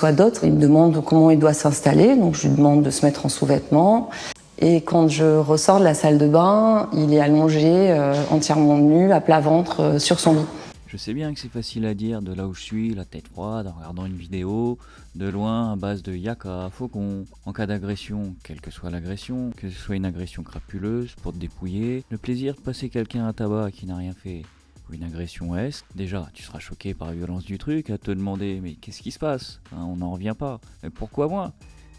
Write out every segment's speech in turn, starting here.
Soit d'autres, il me demande comment il doit s'installer, donc je lui demande de se mettre en sous-vêtements. Et quand je ressors de la salle de bain, il est allongé, entièrement nu, à plat ventre, sur son lit. Je sais bien que c'est facile à dire de là où je suis, la tête froide, en regardant une vidéo, de loin, à base de yaka, faucon. En cas d'agression, quelle que soit l'agression, que ce soit une agression crapuleuse pour te dépouiller, le plaisir de passer quelqu'un à tabac qui n'a rien fait, ou une agression est, déjà, tu seras choqué par la violence du truc, à te demander mais qu'est-ce qui se passe, hein, on n'en revient pas, mais pourquoi moi?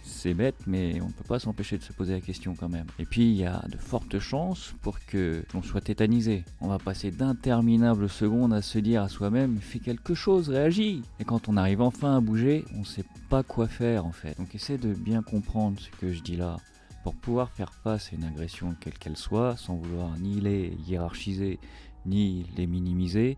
C'est bête, mais on ne peut pas s'empêcher de se poser la question quand même. Et puis, il y a de fortes chances pour que l'on soit tétanisé. On va passer d'interminables secondes à se dire à soi-même « fais quelque chose, réagis !» Et quand on arrive enfin à bouger, on ne sait pas quoi faire en fait. Donc essaie de bien comprendre ce que je dis là. Pour pouvoir faire face à une agression quelle qu'elle soit, sans vouloir ni les hiérarchiser, ni les minimiser,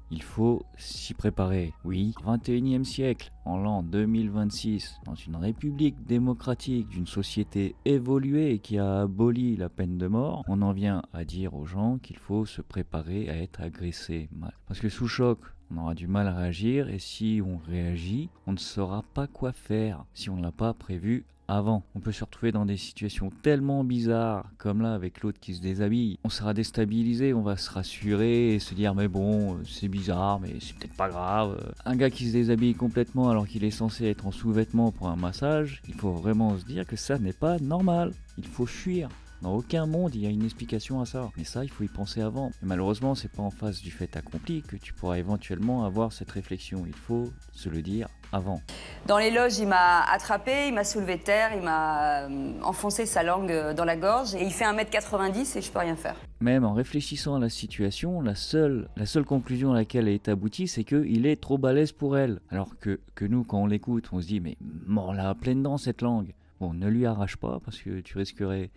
il faut s'y préparer. Oui, 21e siècle, en l'an 2026, dans une république démocratique, d'une société évoluée qui a aboli la peine de mort, on en vient à dire aux gens qu'il faut se préparer à être agressé. Parce que sous choc, on aura du mal à réagir et si on réagit, on ne saura pas quoi faire si on ne l'a pas prévu avant. On peut se retrouver dans des situations tellement bizarres, comme là avec l'autre qui se déshabille. On sera déstabilisé, on va se rassurer et se dire mais bon, c'est bizarre, mais c'est peut-être pas grave. Un gars qui se déshabille complètement alors qu'il est censé être en sous-vêtements pour un massage, il faut vraiment se dire que ça n'est pas normal. Il faut fuir. Dans aucun monde il y a une explication à ça. Mais ça, il faut y penser avant. Et malheureusement, c'est pas en face du fait accompli que tu pourras éventuellement avoir cette réflexion. Il faut se le dire avant. Dans les loges, il m'a attrapé, il m'a soulevé de terre, il m'a enfoncé sa langue dans la gorge et il fait 1m90 et je peux rien faire. Même en réfléchissant à la situation, la seule conclusion à laquelle elle est aboutie, c'est qu'il est trop balèze pour elle. Alors que nous, quand on l'écoute, on se dit mais mord-la à pleines dents cette langue. Bon, ne lui arrache pas parce que tu risquerais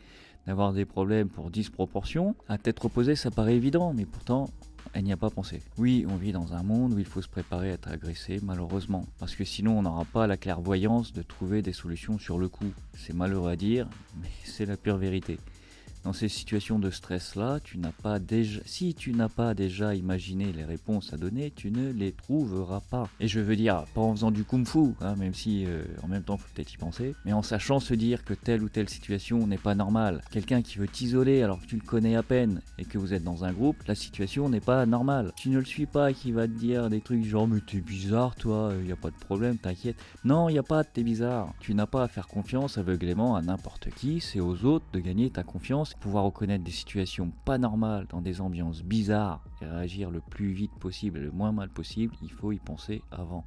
d'avoir des problèmes pour disproportion. À tête reposée, ça paraît évident, mais pourtant, elle n'y a pas pensé. Oui, on vit dans un monde où il faut se préparer à être agressé, malheureusement. Parce que sinon, on n'aura pas la clairvoyance de trouver des solutions sur le coup. C'est malheureux à dire, mais c'est la pure vérité. Dans ces situations de stress-là, si tu n'as pas déjà imaginé les réponses à donner, tu ne les trouveras pas. Et je veux dire, pas en faisant du kung-fu, hein, même si en même temps, il faut peut-être y penser, mais en sachant se dire que telle ou telle situation n'est pas normale. Quelqu'un qui veut t'isoler alors que tu le connais à peine et que vous êtes dans un groupe, la situation n'est pas normale. Tu ne le suis pas qui va te dire des trucs genre « mais t'es bizarre toi, y a pas de problème, t'inquiète ». Non, y a pas de t'es bizarre. Tu n'as pas à faire confiance aveuglément à n'importe qui, c'est aux autres de gagner ta confiance. Pouvoir reconnaître des situations pas normales dans des ambiances bizarres et réagir le plus vite possible et le moins mal possible, il faut y penser avant.